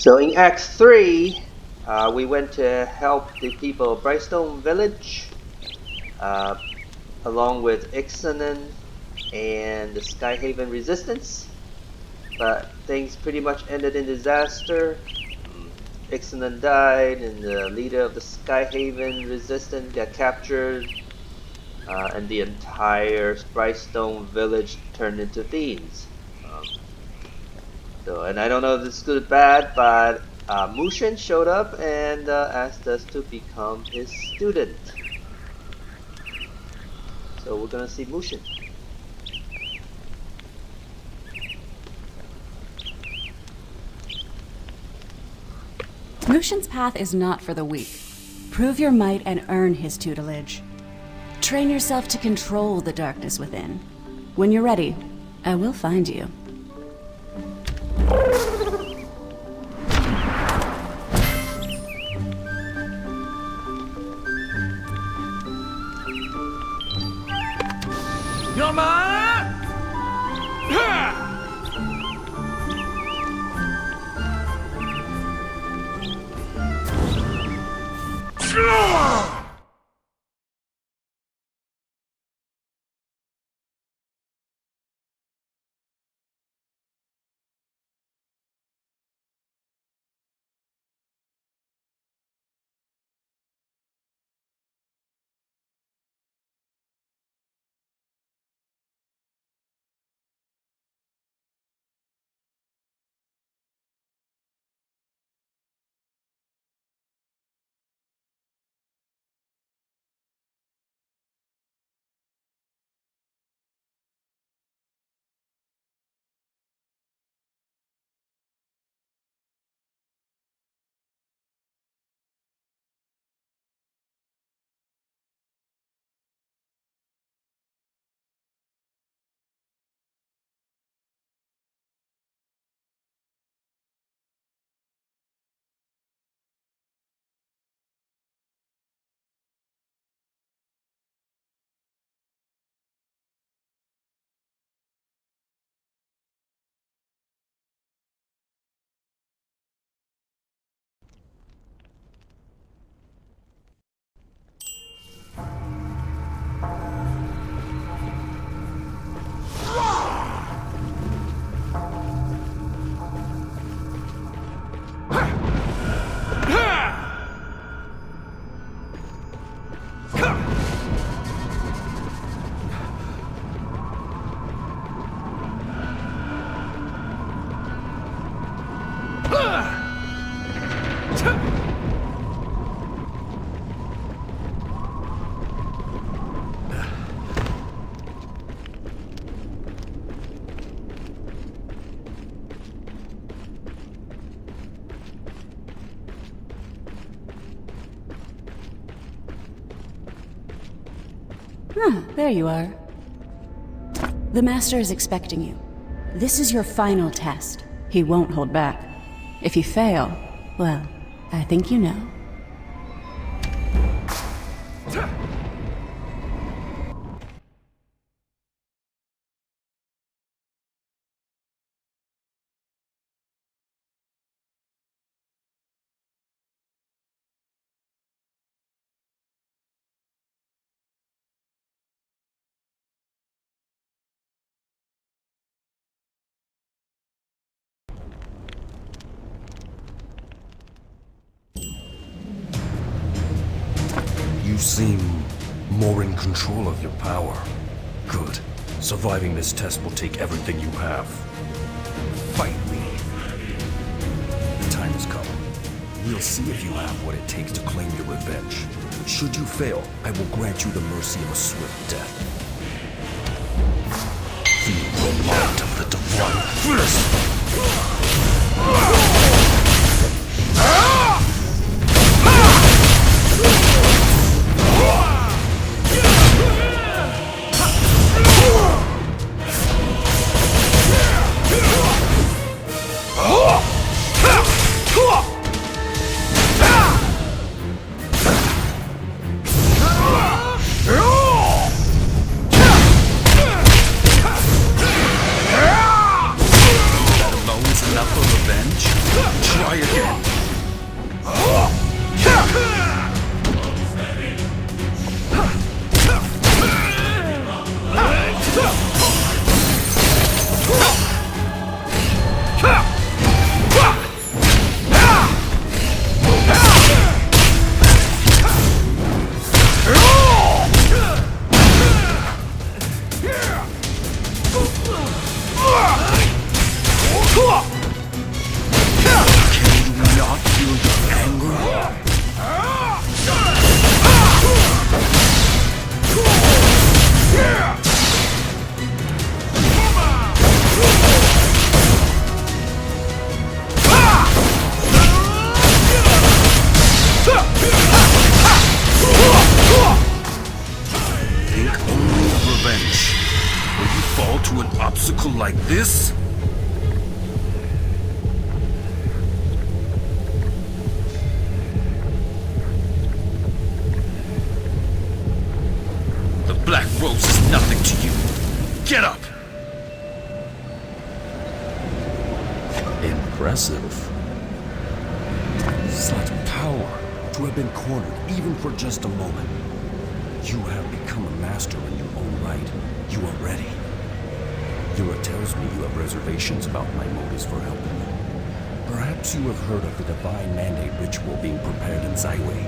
So in Act 3, we went to help the people of Brightstone Village, along with Ixalan and the Skyhaven Resistance. But things pretty much ended in disaster. Ixalan died, and the leader of the Skyhaven Resistance got captured, and the entire Brightstone Village turned into fiends. And I don't know if this is good or bad, but Mushin showed up and asked us to become his student. So we're gonna see Mushin. Mushin's path is not for the weak. Prove your might and earn his tutelage. Train yourself to control the darkness within. When you're ready, I will find you. There you are. The Master is expecting you. This is your final test. He won't hold back. If you fail, well, I think you know. You seem more in control of your power. Good. Surviving this test will take everything you have. Fight me. The time has come. We'll see if you have what it takes to claim your revenge. Should you fail, I will grant you the mercy of a swift death. Feel the might of the divine fist! this? The Black Rose is nothing to you. Get up! Impressive. Such power, to have been cornered even for just a moment. You have become a master in your own right. You are ready. Yura tells me you have reservations about my motives for helping you. Perhaps you have heard of the Divine Mandate ritual being prepared in Zaiwei.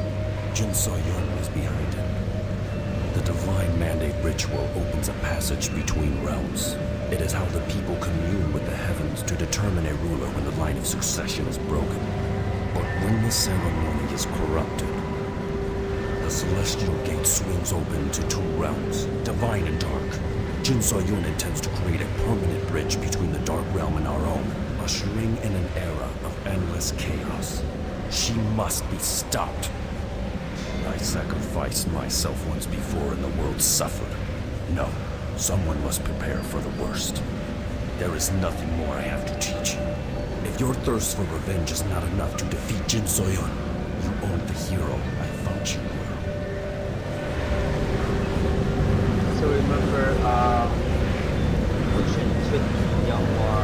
Jin So-yun is behind it. The Divine Mandate ritual opens a passage between realms. It is how the people commune with the heavens to determine a ruler when the line of succession is broken. But when the ceremony is corrupted, the celestial gate swings open to two realms, divine and dark. Jin So-yun intends to create a permanent bridge between the dark realm and our own, ushering in an era of endless chaos. She must be stopped. I sacrificed myself once before and the world suffered. No, someone must prepare for the worst. There is nothing more I have to teach you. If your thirst for revenge is not enough to defeat Jin So-yun, you own the hero I thought you were. So remember, Mushin took Younghwa,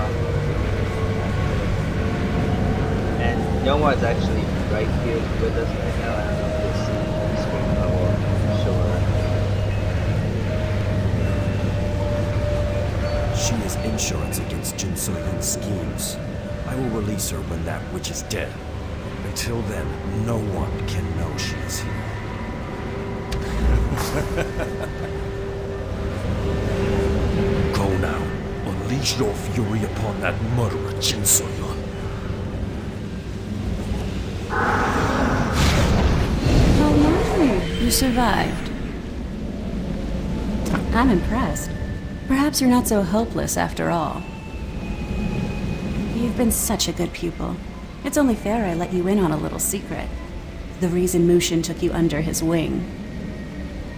and Younghwa is actually right here with us right now. I don't know if you'll see on the screen. I will show her. She is insurance against Jin So-yun's schemes. I will release her when that witch is dead. Until then, no one can know she is here. Go now. Unleash your fury upon that murderer, Jin So-yun. Oh my, you survived. I'm impressed. Perhaps you're not so hopeless after all. You've been such a good pupil. It's only fair I let you in on a little secret. The reason Mushin took you under his wing.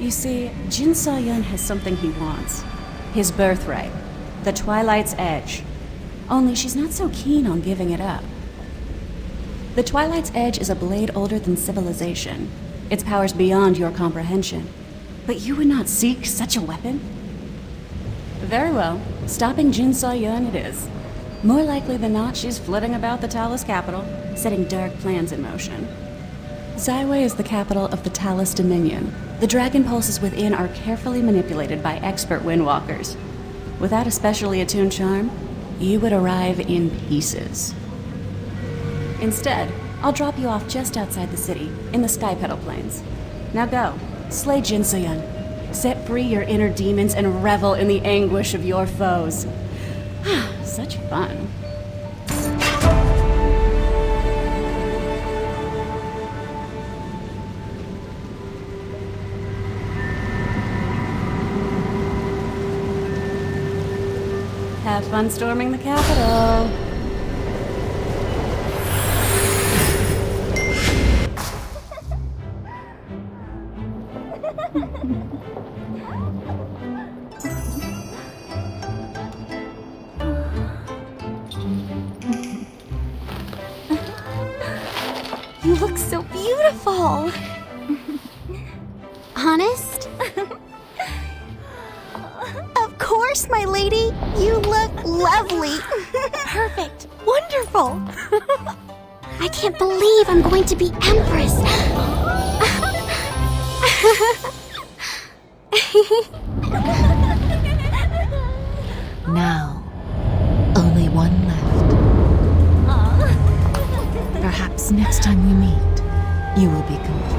You see, Jin So-yun has something he wants. His birthright. The Twilight's Edge. Only she's not so keen on giving it up. The Twilight's Edge is a blade older than civilization. Its power's beyond your comprehension. But you would not seek such a weapon? Very well. Stopping Jin So-yun it is. More likely than not, she's flitting about the Talus capital, setting dark plans in motion. Zaiwei is the capital of the Talus Dominion. The dragon pulses within are carefully manipulated by expert windwalkers. Without a specially attuned charm, you would arrive in pieces. Instead, I'll drop you off just outside the city, in the Sky Petal Plains. Now go, slay Jin So-yun. Set free your inner demons and revel in the anguish of your foes. Such fun. Have fun storming the Capitol. You look so beautiful. Honest? Of course, my lady. You look lovely. Perfect. Wonderful. I can't believe I'm going to be Empress. Now, only one left. Perhaps next time we meet, you will be complete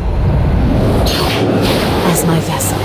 as my vessel.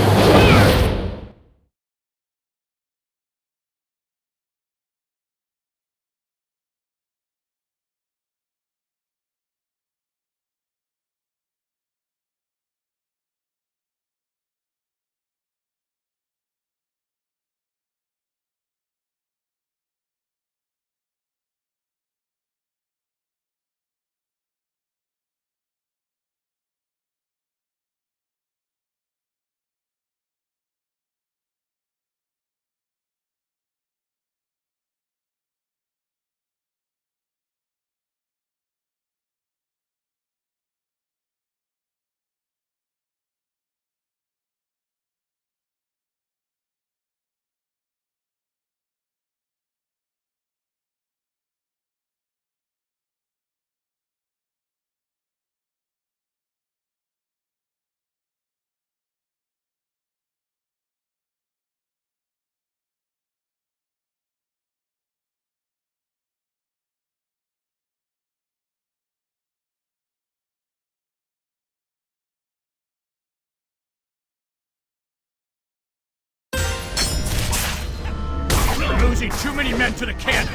losing too many men to the cannons.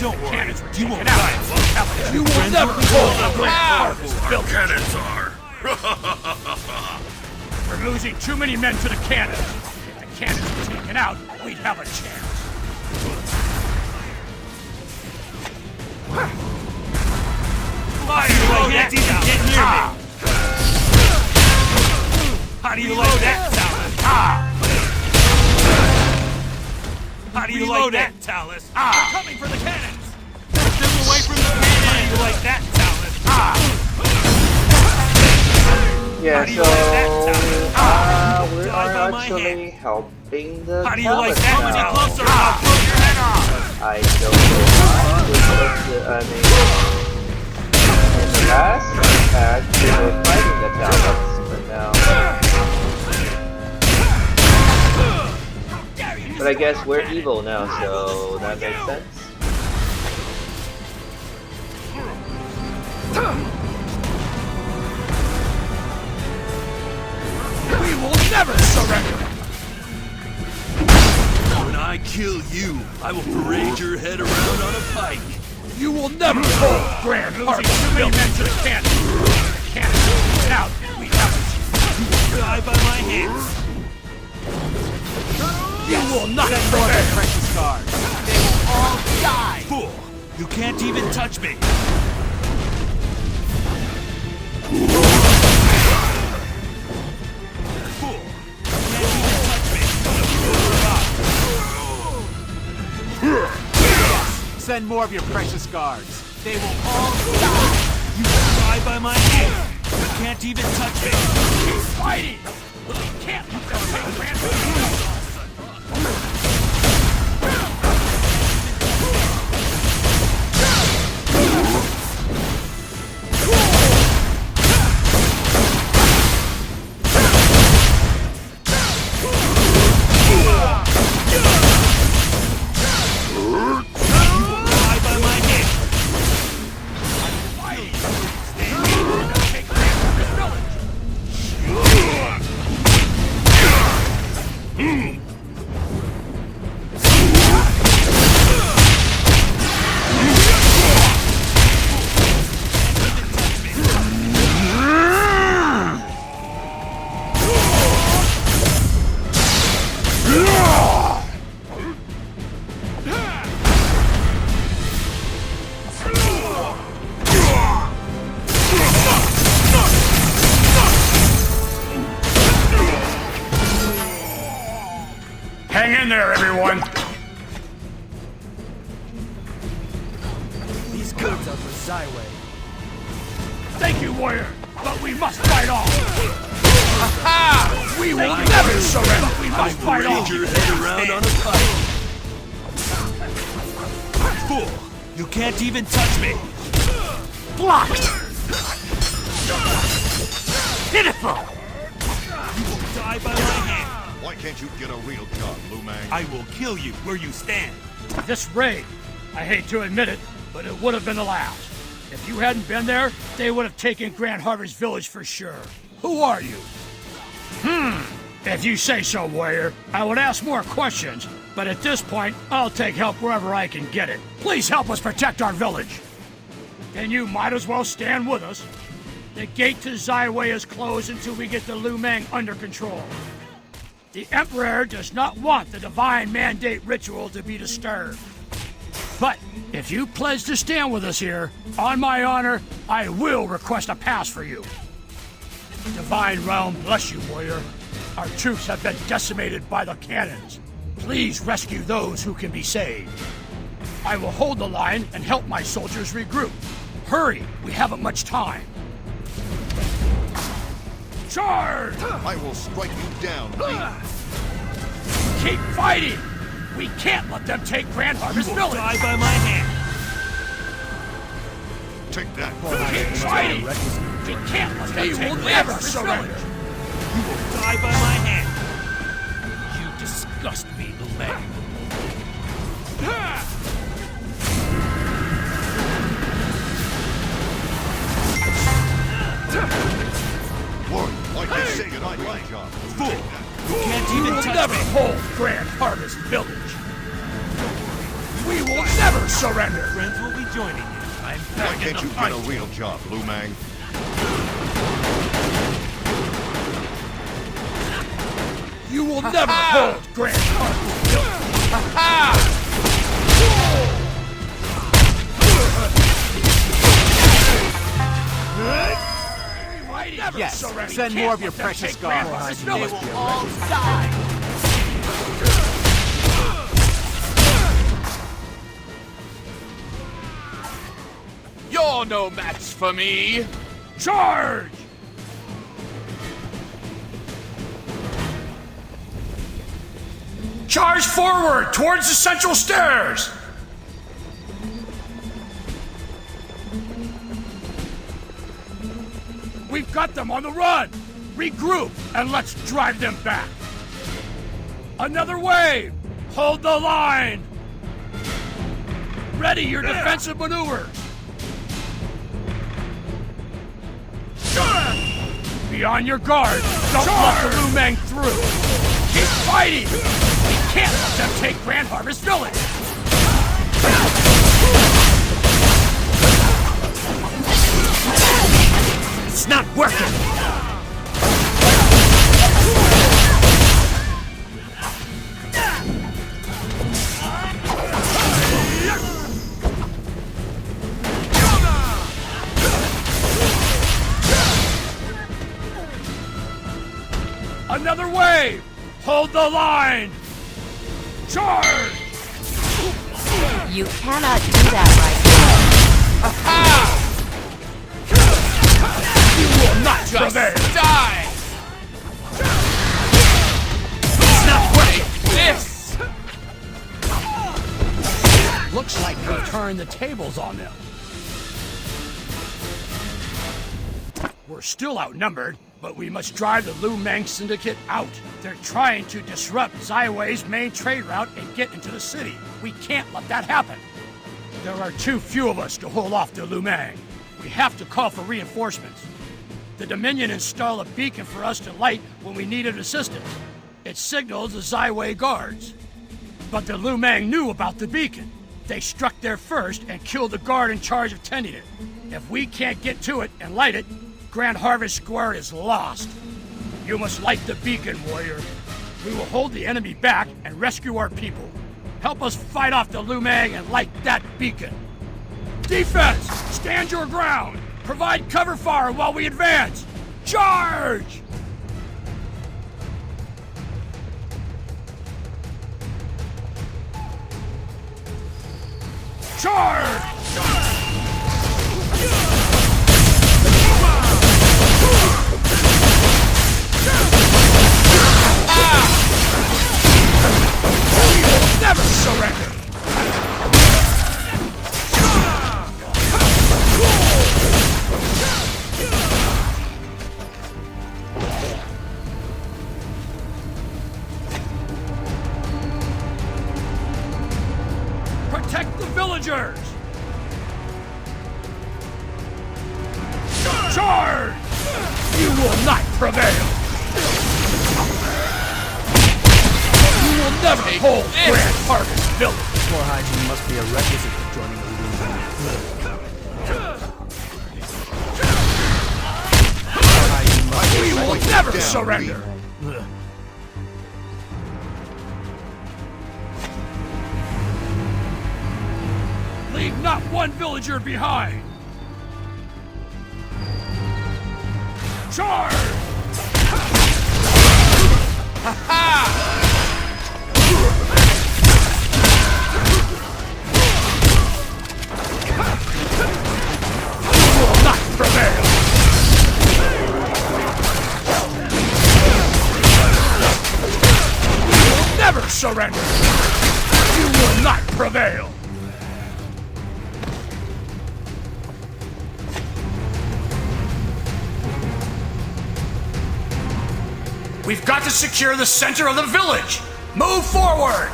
Don't worry, Cannons were you won't taken out. die. You will never hold the Grand Harvest Village. Cannons are. We're losing too many men to the cannons. If the cannons were taken out, we'd have a chance. How do you like that? Even get near me. How do you like that, Talus? How do you like that, Talus? They're coming for the cannons. Push them away from the cannons. How do you like that, Talus? Yeah, How do you like that, Talus? we Die are by my actually helping the How do you like Talus that? now. Come any closer, I'll blow your head off. I don't know why, because, in the last attack, we were fighting the Talus, but now... But I guess we're evil now, so that makes sense. We will never surrender. When I kill you, I will parade your head around on a pike. You will never hold Grand Harvest. Too many men to the cannons. The cannons will get out, and we have a chance. You will die by my hands. You will not prevail. Precious cards. They will all die. Fool! You can't even touch me. Fool! You can't even touch me. Send more of your precious guards. They will all die. You will die by my hand. You can't even touch me. Keep fighting. We can't let them take Grand Harvest. Hang in there, everyone! These goods are for Zyway. Thank you, warrior, but we must fight on! Aha! We will never surrender! But we must fight on! Parade your head around on a pike. Fool! You can't even touch me. Blocked! Pitiful! You will die by my hand. Why can't you get a real job, Lu Mang? I will kill you where you stand. This raid, I hate to admit it, but it would have been the last. If you hadn't been there, they would have taken Grand Harvest Village for sure. Who are you? If you say so, warrior. I would ask more questions, but at this point, I'll take help wherever I can get it. Please help us protect our village. Then you might as well stand with us. The gate to Zyway is closed until we get the Lu Mang under control. The Emperor does not want the Divine Mandate ritual to be disturbed. But if you pledge to stand with us here, on my honor, I will request a pass for you. Divine Realm bless you, warrior. Our troops have been decimated by the cannons. Please rescue those who can be saved. I will hold the line and help my soldiers regroup. Hurry, we haven't much time. Charge! I will strike you down, Lee. Keep fighting! We can't let them take Grand Harvest You will Village! die by my hand. Take that. Keep fighting! We can't let them take Grand Harvest Village! You will die by my hand. You disgust me, Lu Mang. Warrior, like I say, you're not my job. Fool! You can't You even will touch never me. hold Grand Harvest Village! surrender! Friends will be joining you. I'm Why back in can't the you fight. get a real job, Lu Mang? You will never hold Grand Yes, send more of your precious guards. They will all die! You're no match for me! Charge! Charge forward towards the central stairs! We've got them on the run! Regroup and let's drive them back! Another wave! Hold the line! Ready your defensive maneuvers! Be on your guard! Don't let the Lu Mang through! Keep fighting! We can't let them take Grand Harvest Village! It's not working! Another wave! Hold the line! Charge! You cannot do that You will not prevail! Die! It's not working! This! Looks like we turned the tables on them. We're still outnumbered, but we must drive the Lu Mang Syndicate out. They're trying to disrupt Zaiwei's main trade route and get into the city. We can't let that happen. There are too few of us to hold off the Lu Mang. We have to call for reinforcements. The Dominion installed a beacon for us to light when we needed assistance. It signals the Zaiwei guards. But the Lu Mang knew about the beacon. They struck there first and killed the guard in charge of tending it. If we can't get to it and light it, Grand Harvest Square is lost. You must light the beacon, warrior. We will hold the enemy back and rescue our people. Help us fight off the Lu Mang and light that beacon. Defense! Stand your ground! Provide cover fire while we advance! Charge! Charge! Never surrender! Protect the villagers! Charge! You will not prevail! You will never hold Grand Harvest Village! Poor hygiene must be a requisite for joining the We will never surrender! Leave not one villager behind! Charge! You will not prevail! You will never surrender! You will not prevail! We've got to secure the center of the village! Move forward!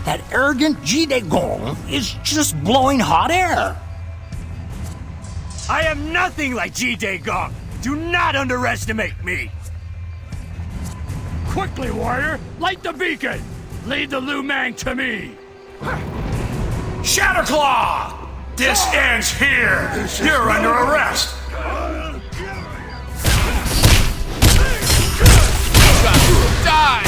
That arrogant Jide Gong is just blowing hot air. I am nothing like Jide Gong! Do not underestimate me! Quickly, warrior! Light the beacon! Lead the Liu Mang to me! Shatterclaw! This ends here! You're under arrest! Die!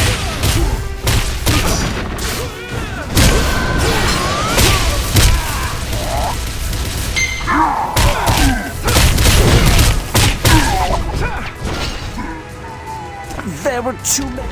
There were too many.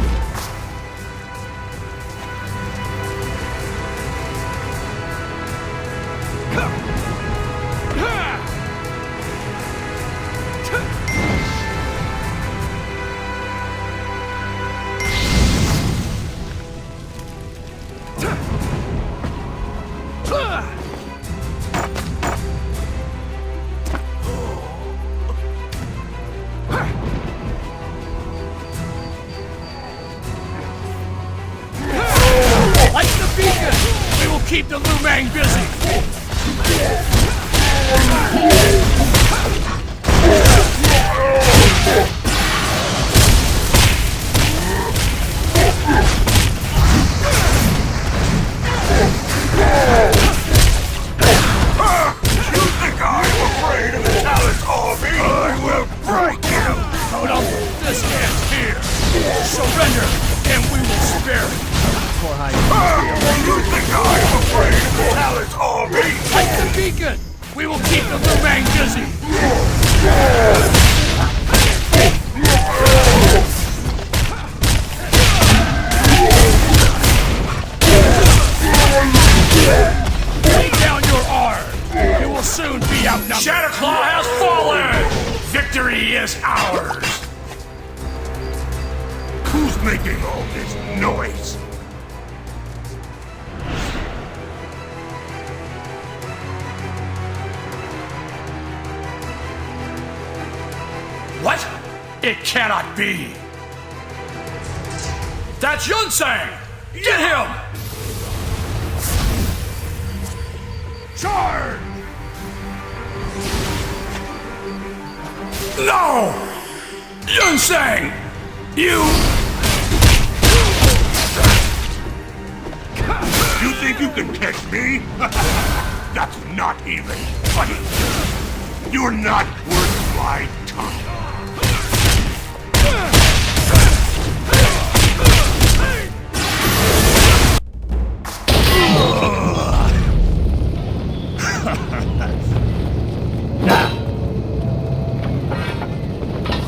Light the beacon! We will keep the Liu Mang busy! You think I'm afraid of the Talon's army? I will break you! Hold on, this ends here! Surrender, and we will spare you! You think I'm afraid of the Talon's army? Light the beacon! We will keep the Liu Mang busy! Lay down your arm! You will soon be outnumbered! Shatterclaw has fallen! Victory is ours! Who's making all this noise? What? It cannot be! That's Yun Sang! Get him! Charge! No! Yun Sang! You think you can catch me? That's not even funny. You're not worth my time.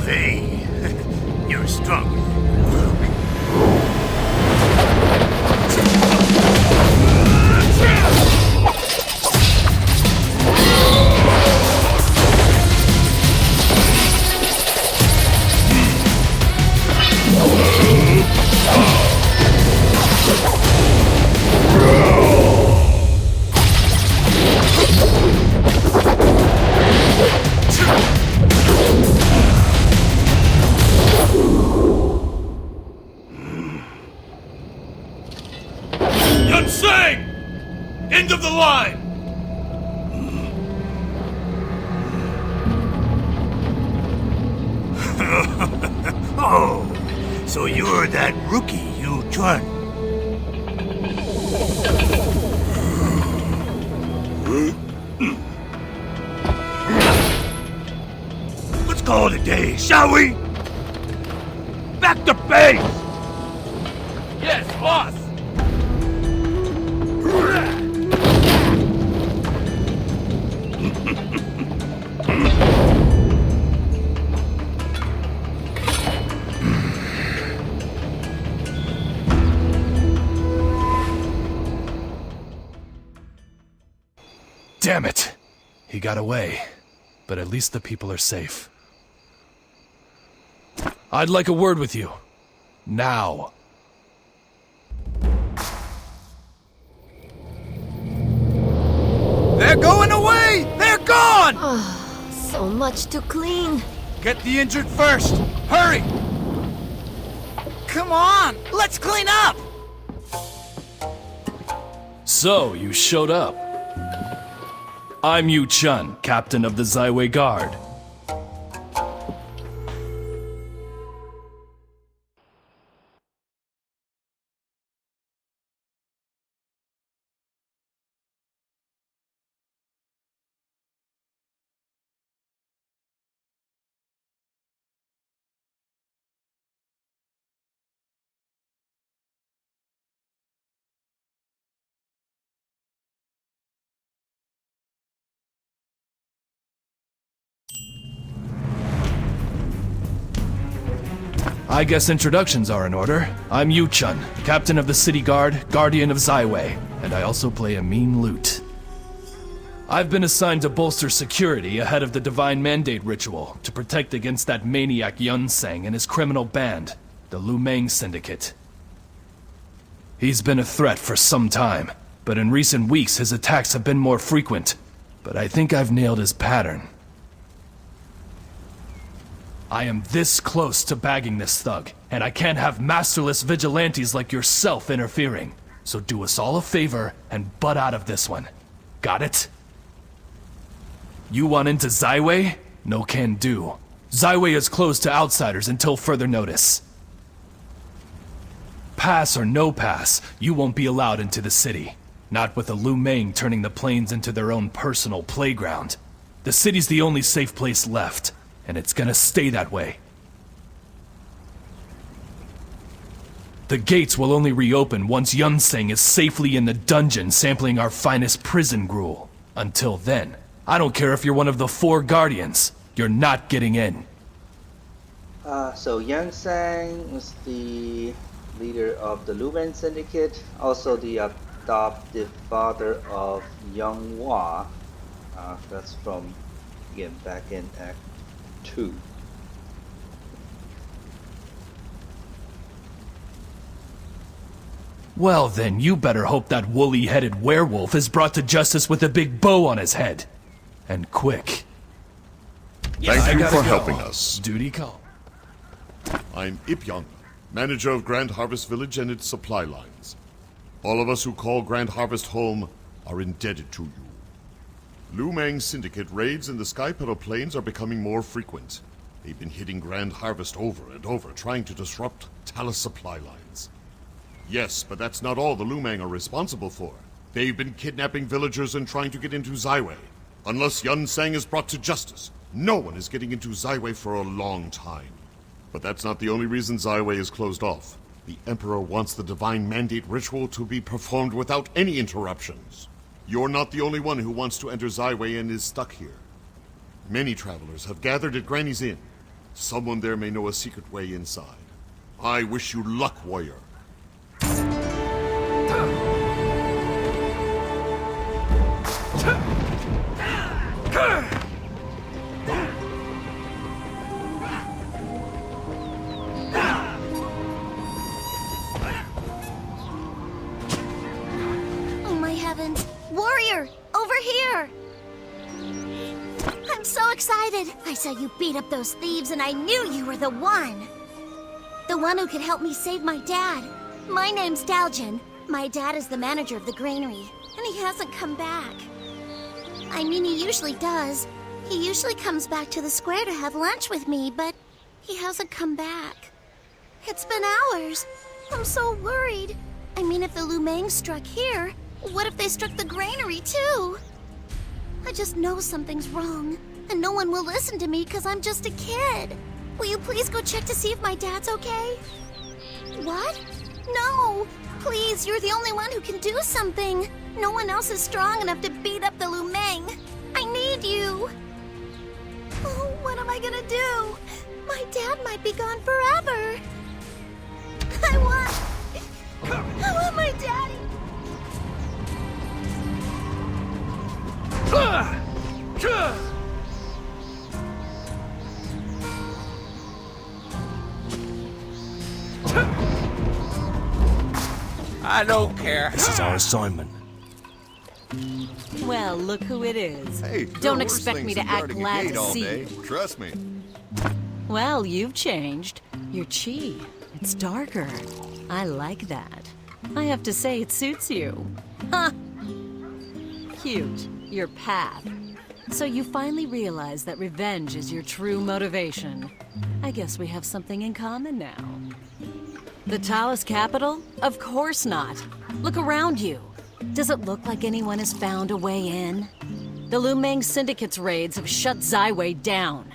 Hey, you're strong. Yun Sang! End of the line! Oh, so you're that rookie, Yu Chun. Let's call it a day, shall we? Back to base! Yes, boss! Damn it! He got away. But at least the people are safe. I'd like a word with you. Now. They're going away! They're gone! So much to clean. Get the injured first! Hurry! Come on! Let's clean up! So, you showed up. I'm Yu Chun, captain of the Zaiwei Guard. I guess introductions are in order. I'm Yu Chun, Captain of the City Guard, Guardian of Zaiwei, and I also play a mean loot. I've been assigned to bolster security ahead of the Divine Mandate ritual to protect against that maniac Yun Sang and his criminal band, the Lu Meng Syndicate. He's been a threat for some time, but in recent weeks his attacks have been more frequent. But I think I've nailed his pattern. I am this close to bagging this thug, and I can't have masterless vigilantes like yourself interfering. So do us all a favor and butt out of this one. Got it? You want into Zaiwei? No can do. Zaiwei is closed to outsiders until further notice. Pass or no pass, you won't be allowed into the city. Not with the Lu Meng turning the plains into their own personal playground. The city's the only safe place left, and it's gonna stay that way. The gates will only reopen once Yun Sang is safely in the dungeon sampling our finest prison gruel. Until then, I don't care if you're one of the 4 guardians. You're not getting in. So Yun Sang was the leader of the Lu Meng Syndicate, also the adoptive father of Young Hua. That's from, again, back in Act 2. Well then, you better hope that woolly-headed werewolf is brought to justice with a big bow on his head. And quick. Thank you for helping us. Duty call. I'm Ipyong, manager of Grand Harvest Village and its supply lines. All of us who call Grand Harvest home are indebted to you. Lu Meng Syndicate raids in the Sky Petal Plains are becoming more frequent. They've been hitting Grand Harvest over and over, trying to disrupt Talus supply lines. Yes, but that's not all the Lu Meng are responsible for. They've been kidnapping villagers and trying to get into Zaiwei. Unless Yun Sang is brought to justice, no one is getting into Zaiwei for a long time. But that's not the only reason Zaiwei is closed off. The Emperor wants the Divine Mandate ritual to be performed without any interruptions. You're not the only one who wants to enter Zaiwei and is stuck here. Many travelers have gathered at Granny's Inn. Someone there may know a secret way inside. I wish you luck, warrior. Oh my heavens! Warrior! Over here! I'm so excited! I saw you beat up those thieves and I knew you were the one! The one who could help me save my dad. My name's Daljin. My dad is the manager of the granary, and he hasn't come back. I mean, he usually does. He usually comes back to the square to have lunch with me, but he hasn't come back. It's been hours. I'm so worried. I mean, if the Lu Meng struck here, what if they struck the granary too? I just know something's wrong, and no one will listen to me because I'm just a kid. Will you please go check to see if my dad's okay? What? No! Please, you're the only one who can do something. No one else is strong enough to beat up the Lu Meng. I need you. Oh, what am I gonna do? My dad might be gone forever. I want my daddy. I don't care. This is our assignment. Well, look who it is. Hey, don't expect me to act glad to see you. Trust me. Well, you've changed. Your chi, it's darker. I like that. I have to say it suits you. Ha! Cute. Your path. So you finally realize that revenge is your true motivation. I guess we have something in common now. The Talus capital? Of course not. Look around you. Does it look like anyone has found a way in? The Lu Meng Syndicate's raids have shut Zaiwei down.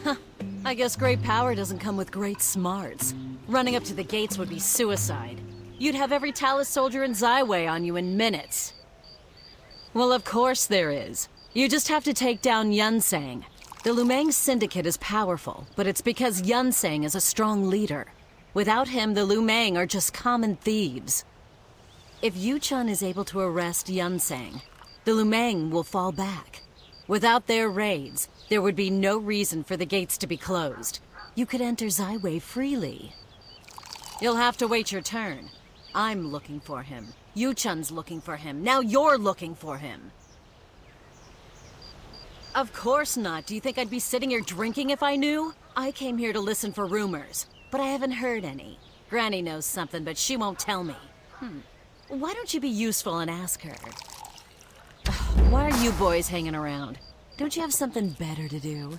Huh. I guess great power doesn't come with great smarts. Running up to the gates would be suicide. You'd have every Talus soldier in Zaiwei on you in minutes. Well, of course there is. You just have to take down Yun Sang. The Lumang Syndicate is powerful, but it's because Yunseng is a strong leader. Without him, the Lumang are just common thieves. If Yuchun is able to arrest Yunseng, the Lumang will fall back. Without their raids, there would be no reason for the gates to be closed. You could enter Zaiwei freely. You'll have to wait your turn. I'm looking for him. Yuchun's looking for him. Now you're looking for him. Of course not. Do you think I'd be sitting here drinking if I knew? I came here to listen for rumors, but I haven't heard any. Granny knows something, but she won't tell me. Why don't you be useful and ask her? Why are you boys hanging around? Don't you have something better to do?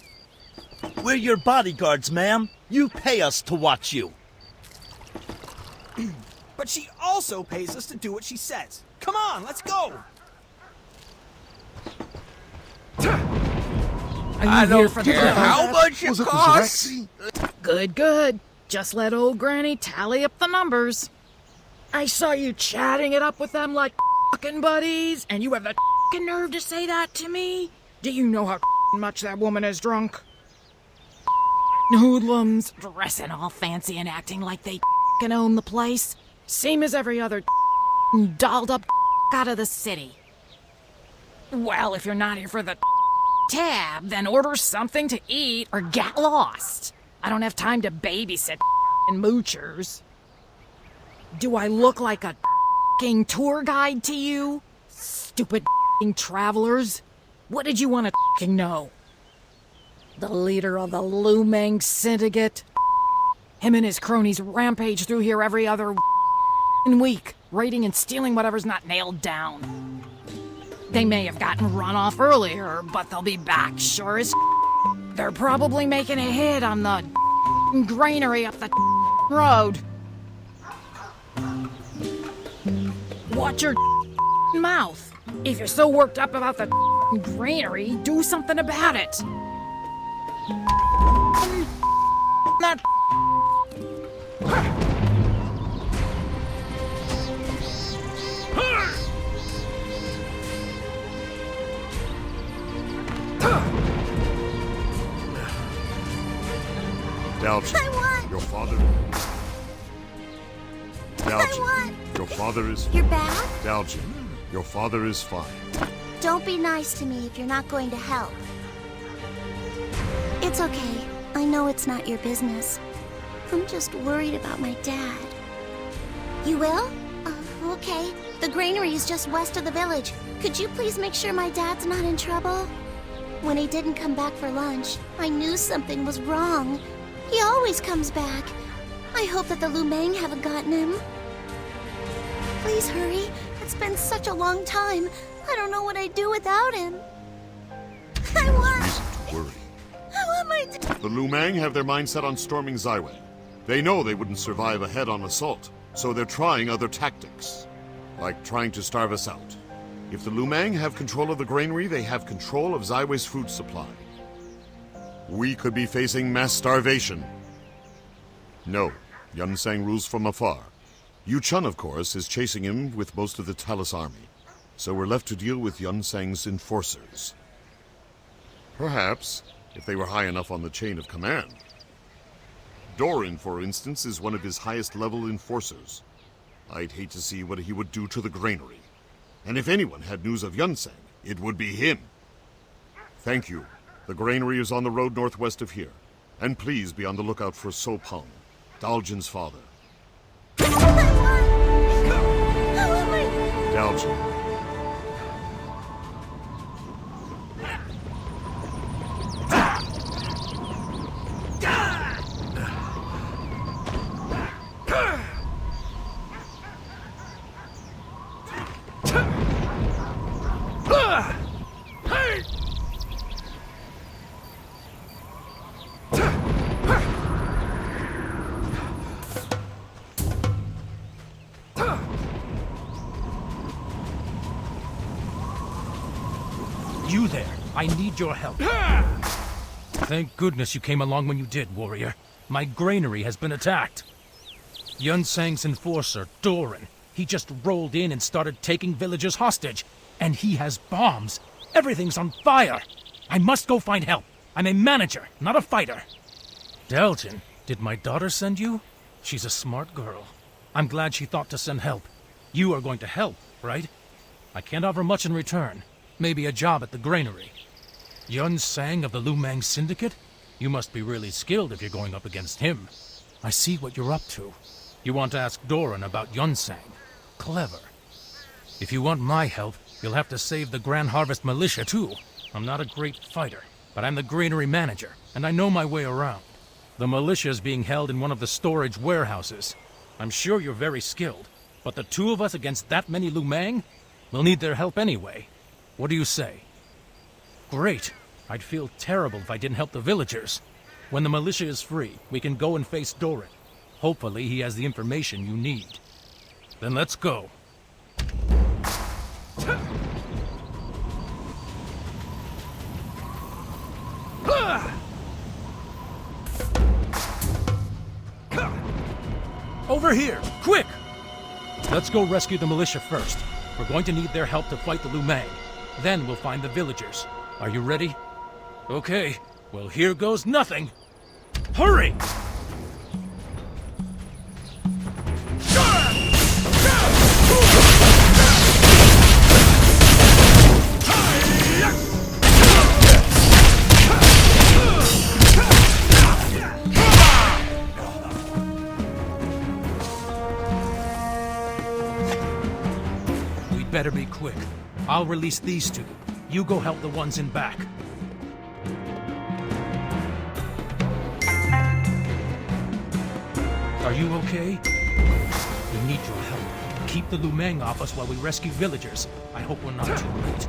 We're your bodyguards, ma'am. You pay us to watch you. But she also pays us to do what she says. Come on, let's go! I don't care how much it Was it costs. Zerexi? Good, good. Just let old Granny tally up the numbers. I saw you chatting it up with them like fucking buddies, and you have the fucking nerve to say that to me? Do you know how much that woman is drunk? Hoodlums, dressing all fancy and acting like they own the place. Same as every other dolled up out of the city. Well, if you're not here for the tab, then order something to eat or get lost. I don't have time to babysit moochers. Do I look like a tour guide to you? Stupid travelers. What did you want to know? The leader of the Lumang Syndicate? Him and his cronies rampage through here every other week, raiding and stealing whatever's not nailed down. They may have gotten run off earlier, but they'll be back sure as they're probably making a hit on the granary up the road. Watch your mouth. If you're so worked up about the granary, do something about it. Not Dalgin, your father... Dalgin, your father is... You're back? Dalgin, your father is fine. Don't be nice to me if you're not going to help. It's okay. I know it's not your business. I'm just worried about my dad. You will? Okay. The granary is just west of the village. Could you please make sure my dad's not in trouble? When he didn't come back for lunch, I knew something was wrong. He always comes back. I hope that the Lumang haven't gotten him. Please hurry. It's been such a long time. I don't know what I'd do without him. I want... Reason to worry. I want my dad. The Lumang have their mind set on storming Zaiwei. They know they wouldn't survive a head-on assault, so they're trying other tactics. Like trying to starve us out. If the Lumang have control of the granary, they have control of Zaiwei's food supply. We could be facing mass starvation. No, Yunseng rules from afar. Yuchun, of course, is chasing him with most of the Talus army. So we're left to deal with Yunseng's enforcers. Perhaps, if they were high enough on the chain of command. Doran, for instance, is one of his highest-level enforcers. I'd hate to see what he would do to the granary. And if anyone had news of Yunseng, it would be him. Thank you. The granary is on the road northwest of here. And please be on the lookout for Sopong, Daljin's father. Daljin. You there. I need your help. Thank goodness you came along when you did, warrior. My granary has been attacked. Yunseng's enforcer, Doran, he just rolled in and started taking villagers hostage. And he has bombs. Everything's on fire. I must go find help. I'm a manager, not a fighter. Dalton, did my daughter send you? She's a smart girl. I'm glad she thought to send help. You are going to help, right? I can't offer much in return. Maybe a job at the granary. Yun Sang of the Lu Mang Syndicate? You must be really skilled if you're going up against him. I see what you're up to. You want to ask Doran about Yun Sang. Clever. If you want my help, you'll have to save the Grand Harvest Militia, too. I'm not a great fighter, but I'm the granary manager, and I know my way around. The militia is being held in one of the storage warehouses. I'm sure you're very skilled, but the two of us against that many Lu Mang? We'll need their help anyway. What do you say? Great. I'd feel terrible if I didn't help the villagers. When the militia is free, we can go and face Doran. Hopefully he has the information you need. Then let's go. Over here! Quick! Let's go rescue the militia first. We're going to need their help to fight the Lu Mang. Then we'll find the villagers. Are you ready? Okay. Well, here goes nothing. Hurry! We'd better be quick. I'll release these two. You go help the ones in back. Are you okay? We need your help. Keep the Lu Mang off us while we rescue villagers. I hope we're not too late.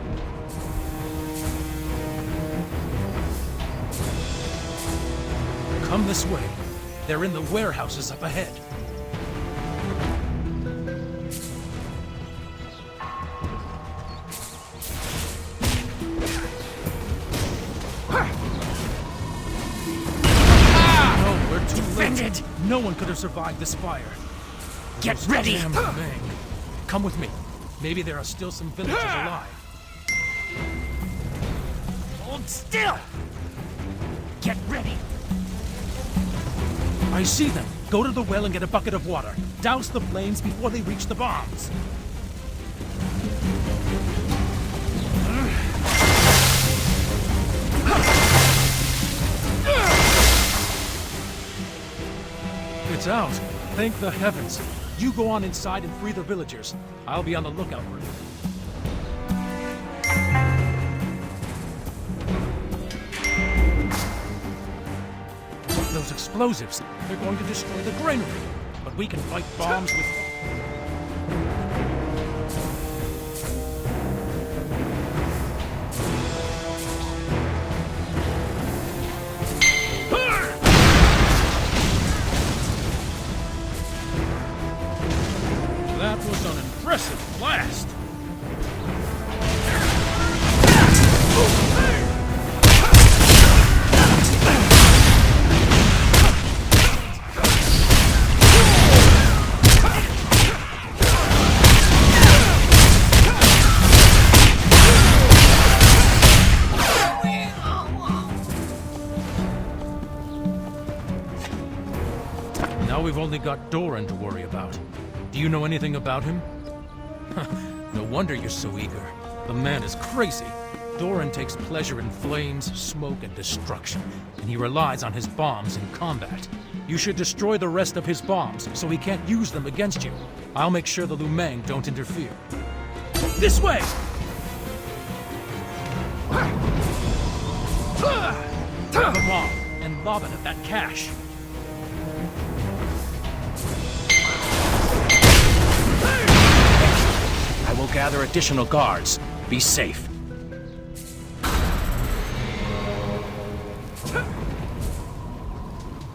Come this way. They're in the warehouses up ahead. No one could have survived this fire. Get ready! Damn Lu Mang. Come with me. Maybe there are still some villagers alive. Hold still! Get ready! I see them. Go to the well and get a bucket of water. Douse the flames before they reach the bombs. It's out. Thank the heavens. You go on inside and free the villagers. I'll be on the lookout for you. Those explosives, they're going to destroy the granary. But we can fight bombs with... That was an impressive blast! Now we've only got Doran to worry about. Do you know anything about him? No wonder you're so eager. The man is crazy. Doran takes pleasure in flames, smoke, and destruction, and he relies on his bombs in combat. You should destroy the rest of his bombs, so he can't use them against you. I'll make sure the Lu Mang don't interfere. This way! Grab a bomb, and lob it at that cache. I will gather additional guards. Be safe.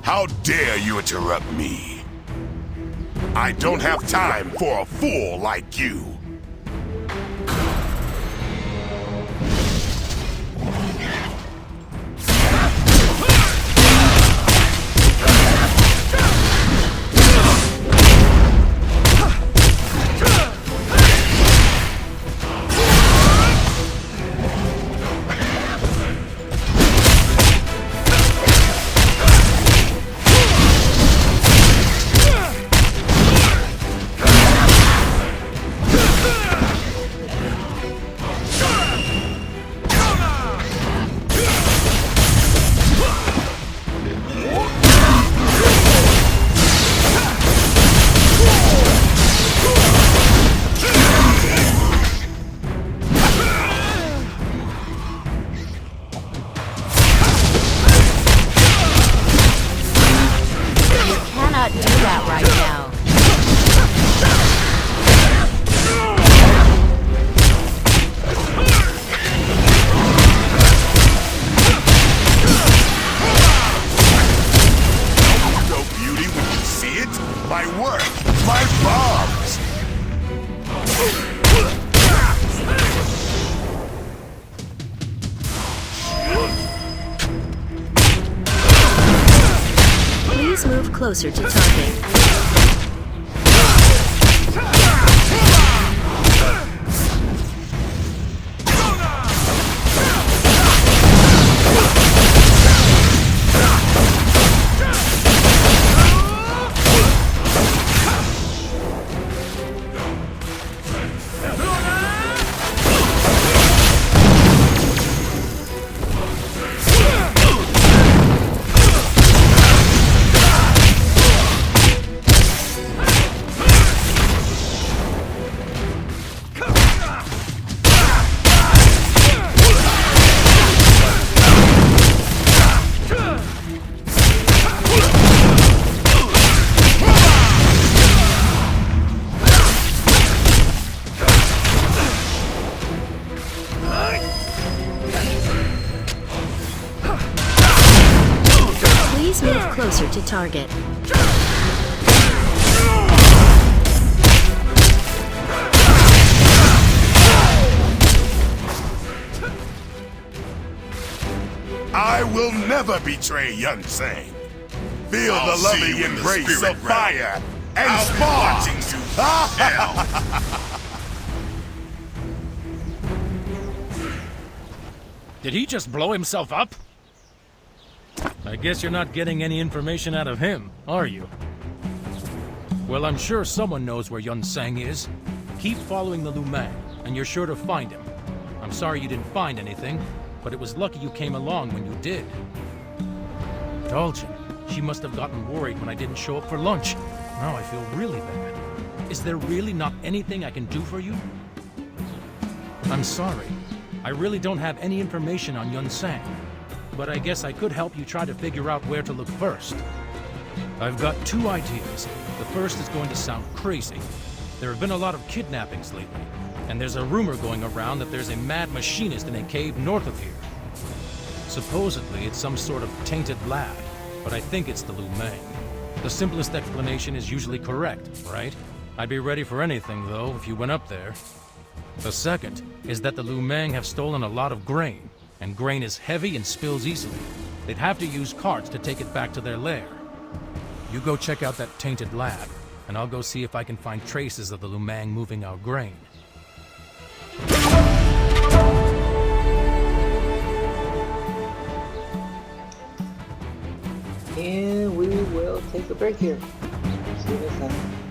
How dare you interrupt me? I don't have time for a fool like you. closer to target. Move closer to target. I will never betray Yun Sang. Feel the loving embrace of fire and spawn. Did he just blow himself up? I guess you're not getting any information out of him, are you? Well, I'm sure someone knows where Yun Sang is. Keep following the Lu Meng, and you're sure to find him. I'm sorry you didn't find anything, but it was lucky you came along when you did. Daljan, she must have gotten worried when I didn't show up for lunch. Now I feel really bad. Is there really not anything I can do for you? I'm sorry. I really don't have any information on Yun Sang. But I guess I could help you try to figure out where to look first. I've got two ideas. The first is going to sound crazy. There have been a lot of kidnappings lately, and there's a rumor going around that there's a mad machinist in a cave north of here. Supposedly, it's some sort of tainted lab, but I think it's the Lu Meng. The simplest explanation is usually correct, right? I'd be ready for anything, though, if you went up there. The second is that the Lu Meng have stolen a lot of grain, and grain is heavy and spills easily. They'd have to use carts to take it back to their lair. You go check out that tainted lab, and I'll go see if I can find traces of the Lu Meng moving our grain. And we will take a break here. See you next time.